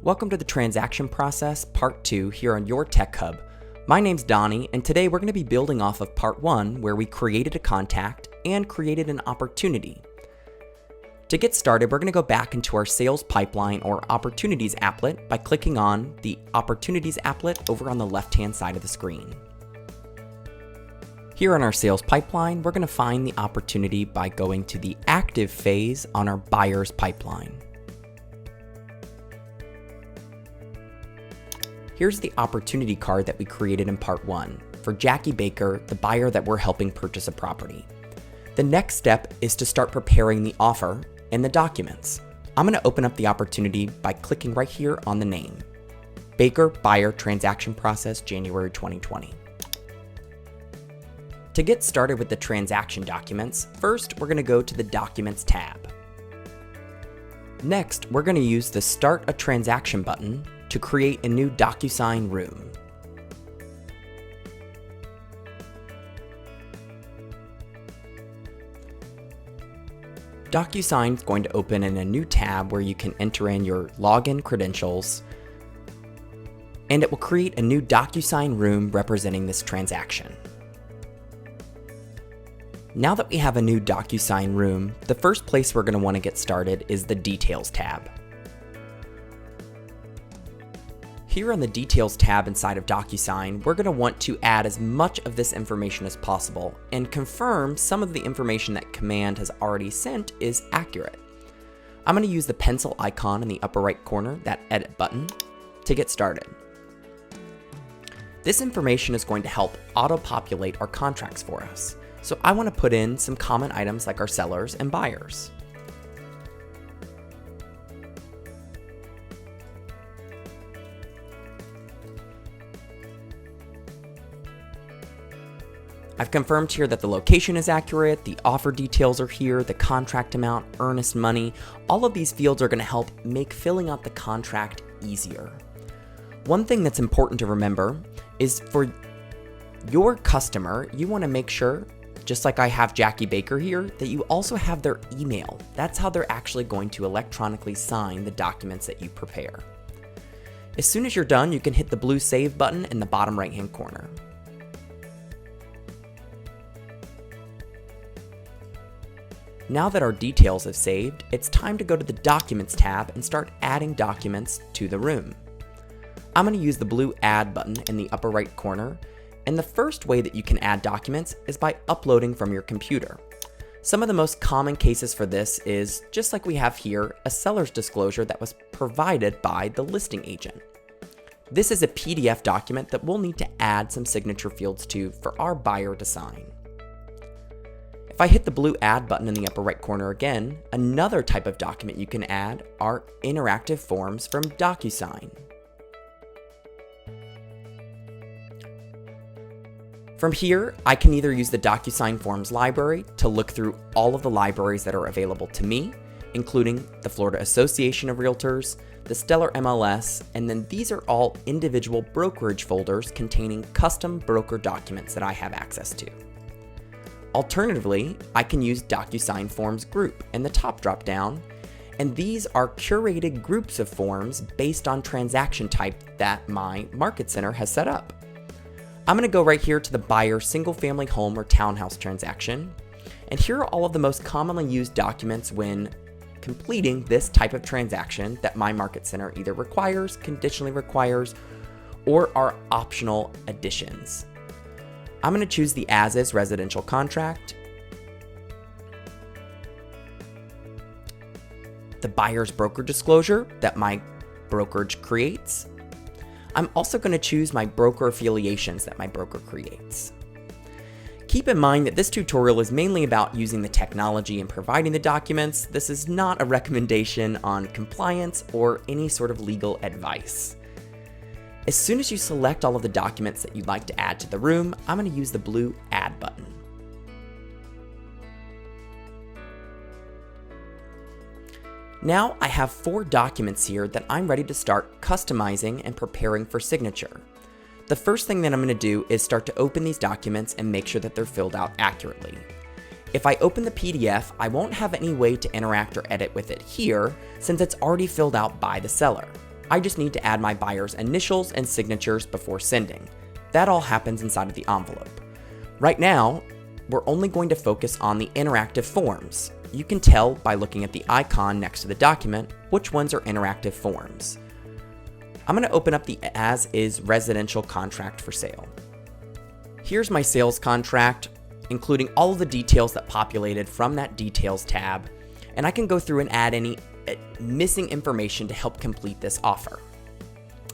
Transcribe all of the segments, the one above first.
Welcome to the transaction process, part 2 here on your Tech Hub. My name's Donnie, and today we're going to be building off of part 1 where we created a contact and created an opportunity. To get started, we're going to go back into our sales pipeline or opportunities applet by clicking on the opportunities applet over on the left-hand side of the screen. Here on our sales pipeline, we're going to find the opportunity by going to the active phase on our buyer's pipeline. Here's the opportunity card that we created in part 1 for Jackie Baker, the buyer that we're helping purchase a property. The next step is to start preparing the offer and the documents. I'm going to open up the opportunity by clicking right here on the name. Baker Buyer Transaction Process, January 2020. To get started with the transaction documents, first we're going to go to the Documents tab. Next, we're going to use the Start a Transaction button to create a new DocuSign room. DocuSign is going to open in a new tab where you can enter in your login credentials, and it will create a new DocuSign room representing this transaction. Now that we have a new DocuSign room, the first place we're going to want to get started is the Details tab. Here on the Details tab inside of DocuSign, we're going to want to add as much of this information as possible and confirm some of the information that Command has already sent is accurate. I'm going to use the pencil icon in the upper right corner, that Edit button, to get started. This information is going to help auto-populate our contracts for us, so I want to put in some common items like our sellers and buyers. I've confirmed here that the location is accurate, the offer details are here, the contract amount, earnest money. All of these fields are going to help make filling out the contract easier. One thing that's important to remember is for your customer, you want to make sure, just like I have Jackie Baker here, that you also have their email. That's how they're actually going to electronically sign the documents that you prepare. As soon as you're done, you can hit the blue Save button in the bottom right-hand corner. Now that our details have saved, it's time to go to the Documents tab and start adding documents to the room. I'm going to use the blue Add button in the upper right corner, and the first way that you can add documents is by uploading from your computer. Some of the most common cases for this is, just like we have here, a seller's disclosure that was provided by the listing agent. This is a PDF document that we'll need to add some signature fields to for our buyer to sign. If I hit the blue Add button in the upper right corner again, another type of document you can add are interactive forms from DocuSign. From here, I can either use the DocuSign Forms library to look through all of the libraries that are available to me, including the Florida Association of Realtors, the Stellar MLS, and then these are all individual brokerage folders containing custom broker documents that I have access to. Alternatively, I can use DocuSign Forms Group in the top drop-down, and these are curated groups of forms based on transaction type that my market center has set up. I'm going to go right here to the buyer single-family home or townhouse transaction, and here are all of the most commonly used documents when completing this type of transaction that my market center either requires, conditionally requires, or are optional additions. I'm going to choose the As-Is residential contract, the buyer's broker disclosure that my brokerage creates. I'm also going to choose my broker affiliations that my broker creates. Keep in mind that this tutorial is mainly about using the technology and providing the documents. This is not a recommendation on compliance or any sort of legal advice. As soon as you select all of the documents that you'd like to add to the room, I'm going to use the blue Add button. Now I have 4 documents here that I'm ready to start customizing and preparing for signature. The first thing that I'm going to do is start to open these documents and make sure that they're filled out accurately. If I open the PDF, I won't have any way to interact or edit with it here since it's already filled out by the seller. I just need to add my buyer's initials and signatures before sending. That all happens inside of the envelope. Right now, we're only going to focus on the interactive forms. You can tell by looking at the icon next to the document which ones are interactive forms. I'm going to open up the as-is residential contract for sale. Here's my sales contract, including all of the details that populated from that details tab, and I can go through and add any missing information to help complete this offer.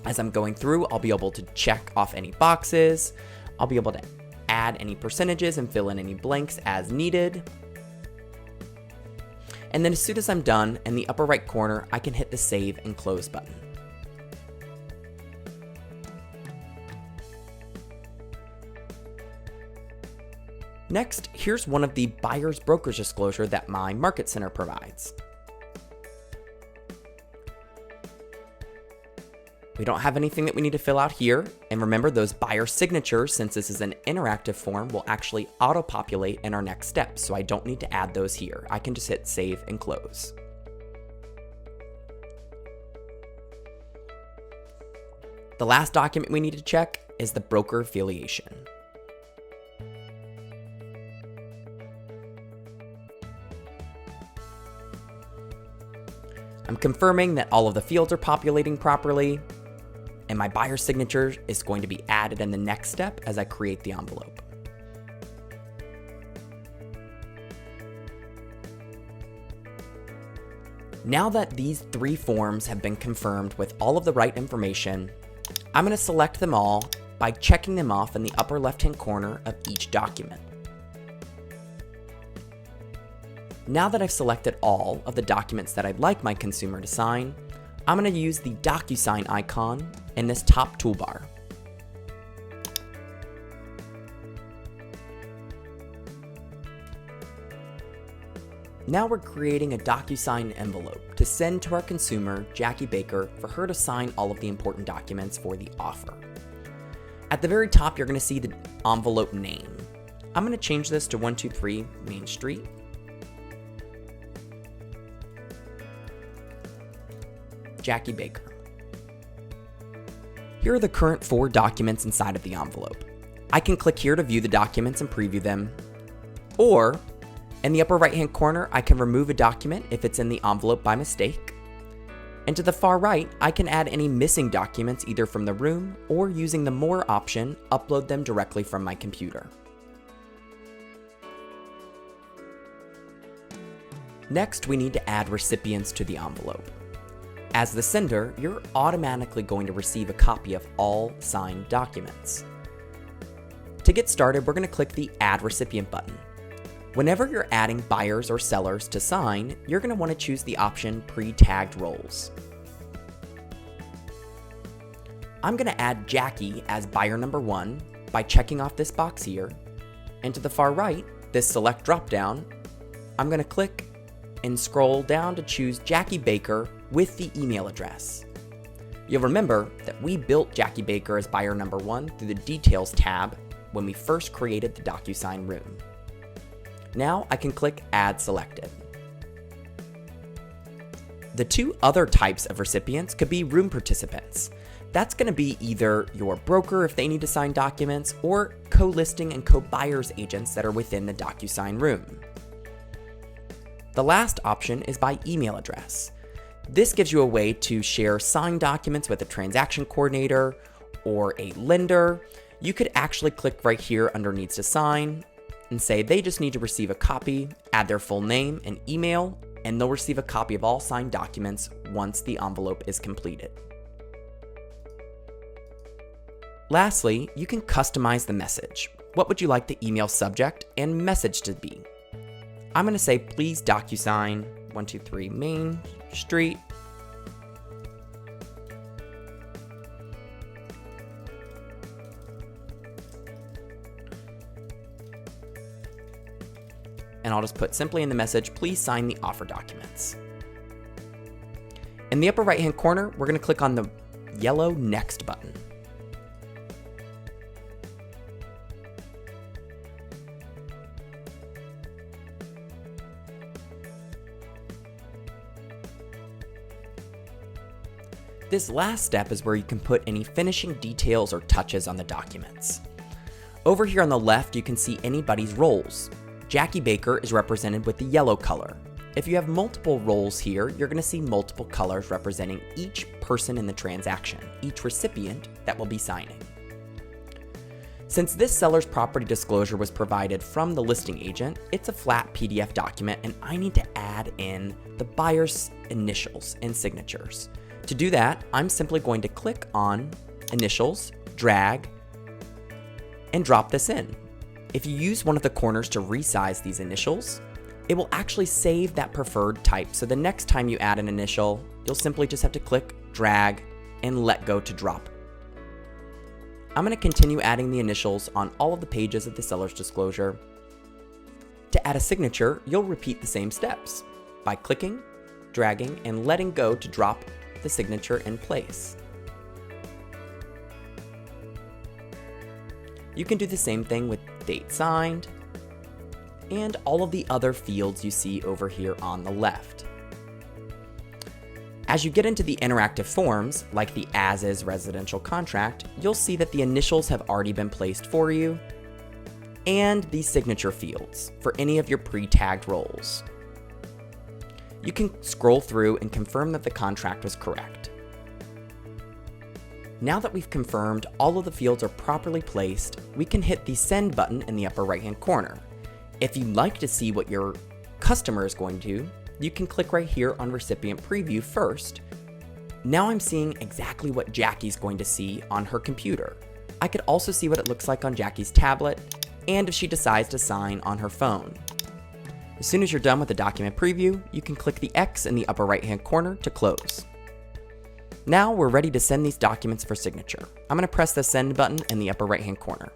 As I'm going through, I'll be able to check off any boxes, I'll be able to add any percentages and fill in any blanks as needed. And then as soon as I'm done, in the upper right corner, I can hit the Save and Close button. Next, here's one of the buyer's brokerage disclosure that my market center provides. We don't have anything that we need to fill out here, and remember those buyer signatures, since this is an interactive form, will actually auto-populate in our next step, so I don't need to add those here. I can just hit Save and Close. The last document we need to check is the broker affiliation. I'm confirming that all of the fields are populating properly, and my buyer signature is going to be added in the next step as I create the envelope. Now that these 3 forms have been confirmed with all of the right information, I'm going to select them all by checking them off in the upper left-hand corner of each document. Now that I've selected all of the documents that I'd like my consumer to sign, I'm going to use the DocuSign icon in this top toolbar. Now we're creating a DocuSign envelope to send to our consumer, Jackie Baker, for her to sign all of the important documents for the offer. At the very top, you're going to see the envelope name. I'm going to change this to 123 Main Street. Jackie Baker. Here are the current 4 documents inside of the envelope. I can click here to view the documents and preview them, or in the upper right hand corner, I can remove a document if it's in the envelope by mistake. And to the far right, I can add any missing documents either from the room or, using the More option, upload them directly from my computer. Next, we need to add recipients to the envelope. As the sender, you're automatically going to receive a copy of all signed documents. To get started, we're going to click the Add Recipient button. Whenever you're adding buyers or sellers to sign, you're going to want to choose the option Pre-Tagged Roles. I'm going to add Jackie as buyer number 1 by checking off this box here, and to the far right, this Select dropdown, I'm going to click and scroll down to choose Jackie Baker with the email address. You'll remember that we built Jackie Baker as buyer number 1 through the Details tab when we first created the DocuSign room. Now I can click Add Selected. The 2 other types of recipients could be room participants. That's going to be either your broker if they need to sign documents, or co-listing and co-buyers agents that are within the DocuSign room. The last option is by email address. This gives you a way to share signed documents with a transaction coordinator or a lender. You could actually click right here under Needs to Sign and say they just need to receive a copy, add their full name and email, and they'll receive a copy of all signed documents once the envelope is completed. Lastly, you can customize the message. What would you like the email subject and message to be? I'm going to say, please DocuSign 123 Main Street. And I'll just put simply in the message, please sign the offer documents. In the upper right hand corner, we're going to click on the yellow Next button. This last step is where you can put any finishing details or touches on the documents. Over here on the left, you can see anybody's roles. Jackie Baker is represented with the yellow color. If you have multiple roles here, you're going to see multiple colors representing each person in the transaction, each recipient that will be signing. Since this seller's property disclosure was provided from the listing agent, it's a flat PDF document and I need to add in the buyer's initials and signatures. To do that, I'm simply going to click on Initials, drag, and drop this in. If you use one of the corners to resize these initials, it will actually save that preferred type. So the next time you add an initial, you'll simply just have to click, drag, and let go to drop. I'm going to continue adding the initials on all of the pages of the seller's disclosure. To add a signature, you'll repeat the same steps by clicking, dragging, and letting go to drop the signature in place. You can do the same thing with date signed and all of the other fields you see over here on the left. As you get into the interactive forms, like the as-is residential contract, you'll see that the initials have already been placed for you, and the signature fields for any of your pre-tagged roles. You can scroll through and confirm that the contract was correct. Now that we've confirmed all of the fields are properly placed, we can hit the Send button in the upper right-hand corner. If you'd like to see what your customer is going to do, you can click right here on Recipient Preview first. Now I'm seeing exactly what Jackie's going to see on her computer. I could also see what it looks like on Jackie's tablet, and if she decides to sign on her phone. As soon as you're done with the document preview, you can click the X in the upper right-hand corner to close. Now we're ready to send these documents for signature. I'm going to press the Send button in the upper right-hand corner.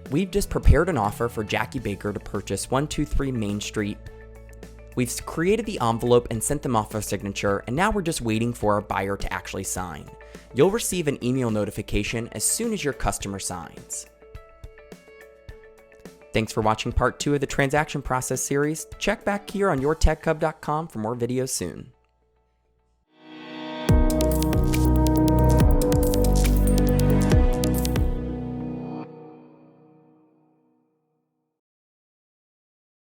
We've just prepared an offer for Jackie Baker to purchase 123 Main Street. We've created the envelope and sent them off for signature, and now we're just waiting for our buyer to actually sign. You'll receive an email notification as soon as your customer signs. Thanks for watching part 2 of the transaction process series. Check back here on yourtechhub.com for more videos soon.